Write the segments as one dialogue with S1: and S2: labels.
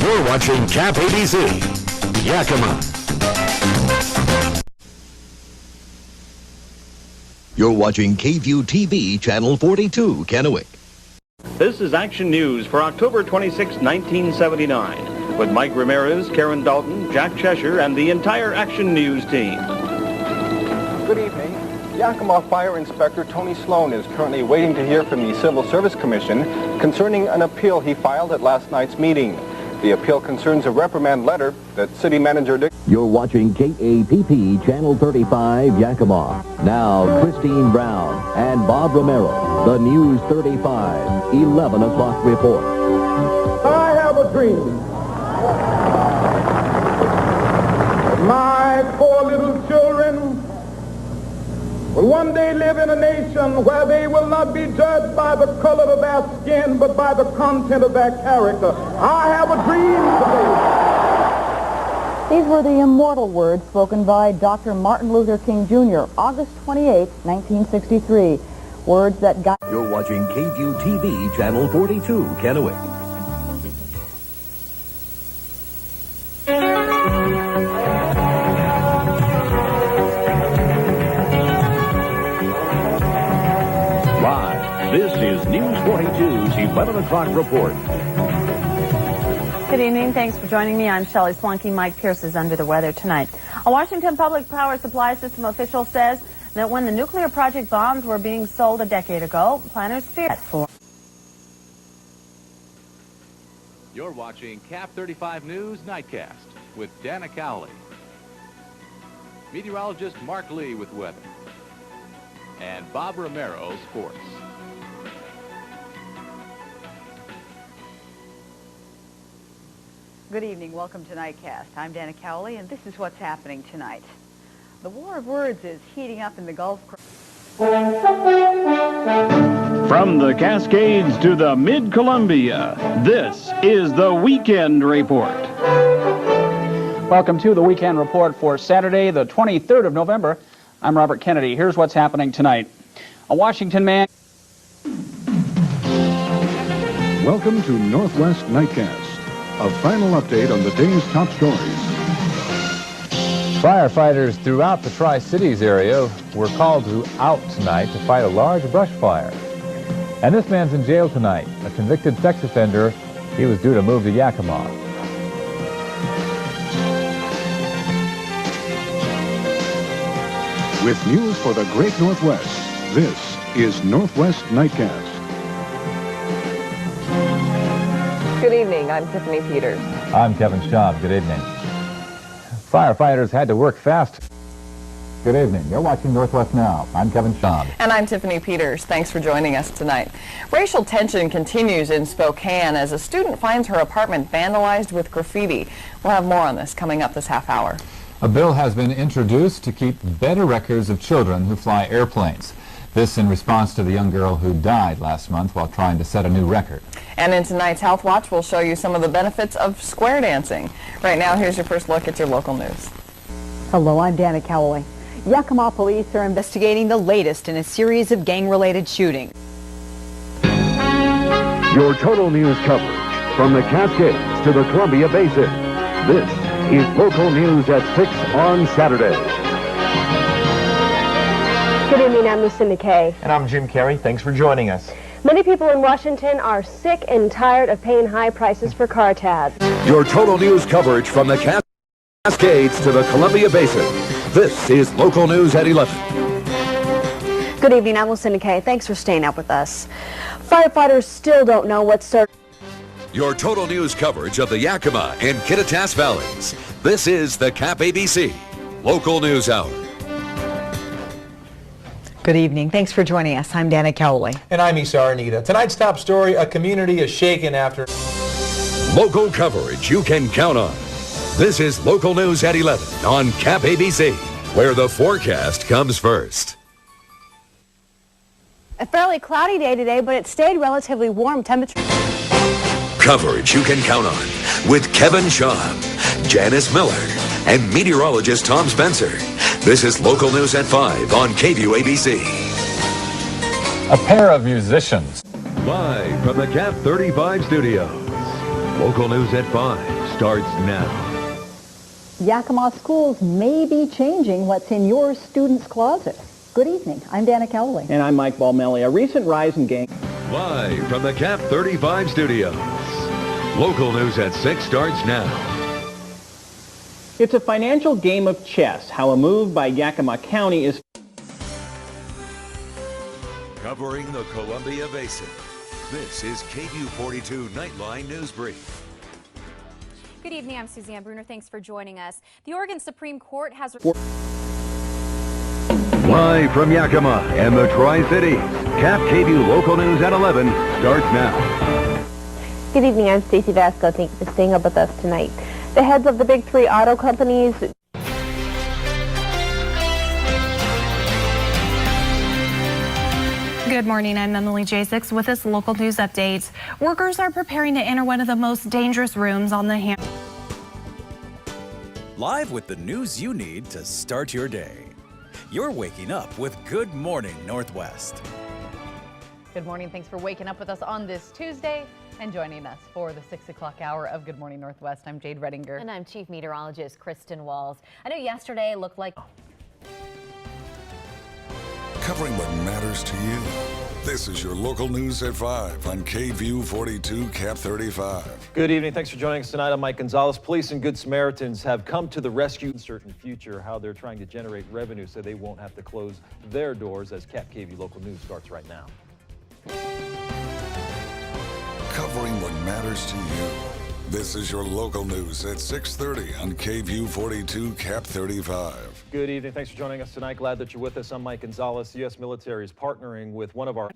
S1: You're watching KAPP-KVEW, Yakima.
S2: You're watching KView TV, Channel 42, Kennewick.
S3: This is Action News for October 26, 1979, with Mike Ramirez, Karen Dalton, Jack Cheshire, and the entire Action News team.
S4: Good evening. Yakima Fire Inspector Tony Sloan is currently waiting to hear from the Civil Service Commission concerning an appeal he filed at last night's meeting. The appeal concerns a reprimand letter that City Manager Dick...
S2: You're watching KAPP, Channel 35, Yakima. Now, Christine Brown and Bob Romero, the News 35, 11 o'clock report.
S5: I have a dream. My poor little children will one day live in a nation where they will not be judged by the color of their skin, but by the content of their character. I have a dream today.
S6: These were the immortal words spoken by Dr. Martin Luther King Jr., August 28, 1963. Words that guide...
S2: You're watching KView TV, Channel 42, Kennewick.
S1: This is News 42's 11 o'clock report.
S7: Good evening. Thanks for joining me. I'm Shelley Slunky. Mike Pierce is under the weather tonight. A Washington Public Power Supply System official says that when the nuclear project bombs were being sold a decade ago, planners feared that for.
S8: You're watching KAPP-35 News Nightcast with Dana Cowley. Meteorologist Mark Lee with weather. And Bob Romero, sports.
S9: Good evening. Welcome to Nightcast. I'm Dana Cowley, and this is what's happening tonight. The war of words is heating up in the Gulf.
S10: From the Cascades to the Mid-Columbia, this is the Weekend Report.
S11: Welcome to the Weekend Report for Saturday, the 23rd of November. I'm Robert Kennedy. Here's what's happening tonight. A Washington man...
S12: Welcome to Northwest Nightcast. A final update on the day's top stories.
S13: Firefighters throughout the Tri-Cities area were called out tonight to fight a large brush fire. And this man's in jail tonight, a convicted sex offender. He was due to move to Yakima.
S12: With news for the Great Northwest, this is Northwest Nightcast.
S14: Good evening. I'm Tiffany Peters.
S13: I'm Kevin Schaub. Good evening. Firefighters had to work fast. Good evening. You're watching Northwest Now. I'm Kevin Schaub.
S14: And I'm Tiffany Peters. Thanks for joining us tonight. Racial tension continues in Spokane as a student finds her apartment vandalized with graffiti. We'll have more on this coming up this half hour.
S13: A bill has been introduced to keep better records of children who fly airplanes. This in response to the young girl who died last month while trying to set a new record.
S14: And in tonight's Health Watch, we'll show you some of the benefits of square dancing. Right now, here's your first look at your local news.
S6: Hello, I'm Dana Cowley. Yakima police are investigating the latest in a series of gang-related shootings.
S1: Your total news coverage from the Cascades to the Columbia Basin. This is local news at 6 on Saturday.
S15: Good evening, I'm Lucinda Kay.
S16: And I'm Jim Carey. Thanks for joining us.
S15: Many people in Washington are sick and tired of paying high prices for car tabs.
S1: Your total news coverage from the Cascades to the Columbia Basin. This is local news at 11.
S15: Good evening, I'm Lucinda Kay. Thanks for staying up with us. Firefighters still don't know what started.
S1: Your total news coverage of the Yakima and Kittitas Valleys. This is the KAPP-ABC Local News Hour.
S9: Good evening. Thanks for joining us. I'm Dana Cowley.
S16: And I'm Isa Arnita. Tonight's top story, a community is shaken after...
S1: Local coverage you can count on. This is Local News at 11 on KAPP-ABC, where the forecast comes first.
S15: A fairly cloudy day today, but it stayed relatively warm temperature.
S1: Coverage you can count on with Kevin Schaub, Janice Miller, and meteorologist Tom Spencer. This is Local News at 5 on KVEW.
S13: A pair of musicians.
S1: Live from the KAPP-35 studios. Local News at 5 starts now.
S17: Yakima schools may be changing what's in your student's closet. Good evening. I'm Dana Cowley.
S11: And I'm Mike Balmelli. A recent rise in gang...
S1: Live from the KAPP-KVEW studios. Local News at 6 starts now.
S11: It's a financial game of chess, how a move by Yakima County is...
S1: Covering the Columbia Basin. This is KVEW 42 Nightline News Brief.
S18: Good evening, I'm Suzanne Bruner. Thanks for joining us. The Oregon Supreme Court has...
S1: Live from Yakima and the Tri-Cities, KAPP-KVEW Local News at 11 starts now.
S19: Good evening, I'm Stacey Vasco. Thank you for staying up with us tonight. The heads of the big three auto companies...
S20: Good morning, I'm Emily Jasix with this local news update. Workers are preparing to enter one of the most dangerous rooms on the hand.
S21: Live with the news you need to start your day. You're waking up with Good Morning Northwest.
S9: Good morning. Thanks for waking up with us on this Tuesday and joining us for the 6 o'clock hour of Good Morning Northwest. I'm Jade Redinger.
S22: And I'm Chief Meteorologist Kristen Walls. I know yesterday looked like...
S23: Covering what matters to you. This is your local news at 5 on KVEW 42 KAPP-35.
S24: Good evening. Thanks for joining us tonight. I'm Mike Gonzalez. Police and Good Samaritans have come to the rescue in a certain future, how they're trying to generate revenue so they won't have to close their doors as KAPP-KVEW Local News starts right now.
S23: Covering what matters to you. This is your local news at 6:30 on KVEW 42 KAPP-35.
S24: Good evening. Thanks for joining us tonight. Glad that you're with us. I'm Mike Gonzalez. The U.S. military is partnering with one of our...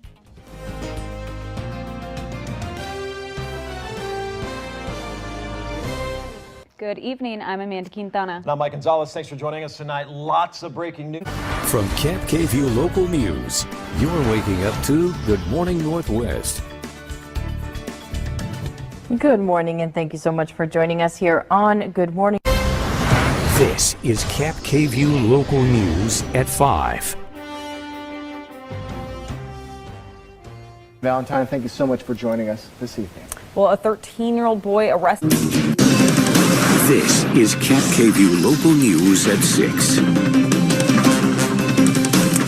S25: Good evening. I'm Amanda Quintana.
S24: And I'm Mike Gonzalez. Thanks for joining us tonight. Lots of breaking news.
S26: From KAPP-KVEW Local News, you're waking up to Good Morning Northwest.
S27: Good morning, and thank you so much for joining us here on Good Morning.
S26: This is KAPP-KVEW Local News at 5.
S28: Valentine, thank you so much for joining us this evening.
S27: Well, a 13-year-old boy arrested.
S26: This is KAPP-KVEW Local News at 6.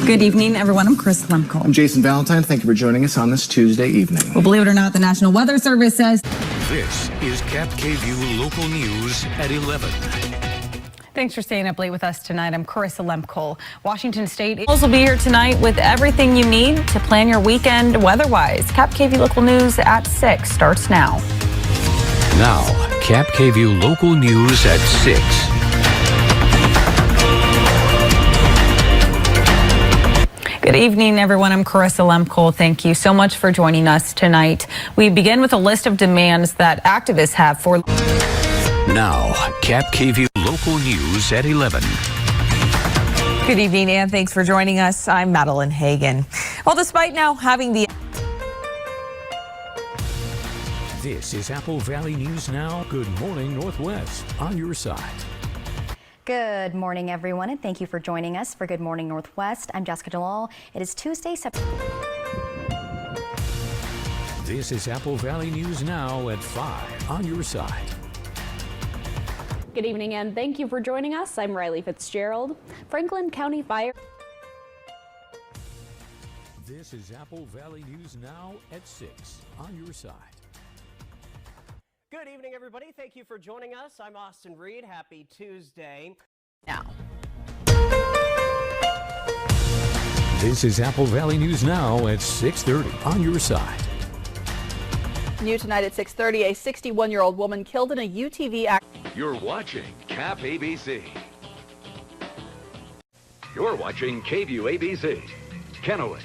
S29: Good evening, everyone. I'm Chris Lemko.
S28: I'm Jason Valentine. Thank you for joining us on this Tuesday evening.
S29: Well, believe it or not, the National Weather Service says...
S26: This is KAPP-KVEW Local News at 11.
S20: Thanks for staying up late with us tonight. I'm Carissa Lemko. Washington State will be here tonight with everything you need to plan your weekend weather-wise. KAPP-KVEW Local News at 6 starts now.
S26: Now, KAPP-KVEW Local News at 6.
S20: Good evening, everyone. I'm Carissa Lemko. Thank you so much for joining us tonight. We begin with a list of demands that activists have for...
S26: Now, KAPP-KVEW Local News at 11.
S29: Good evening, and thanks for joining us. I'm Madeline Hagan. Well, despite now having the...
S26: This is Apple Valley News Now. Good Morning Northwest on your side.
S18: Good morning, everyone, and thank you for joining us for Good Morning Northwest. I'm Jessica Jalal. It is Tuesday, September.
S26: This is Apple Valley News Now at 5 on your side.
S30: Good evening, and thank you for joining us. I'm Riley Fitzgerald. Franklin County Fire.
S26: This is Apple Valley News Now at 6 on your side.
S31: Good evening, everybody. Thank you for joining us. I'm Austin Reed. Happy Tuesday.
S29: Now.
S26: This is Apple Valley News Now at 6:30 on your side.
S32: New tonight at 6:30, a 61-year-old woman killed in a UTV accident.
S1: You're watching KAPP-ABC. You're watching KVEW ABC, Kennewick,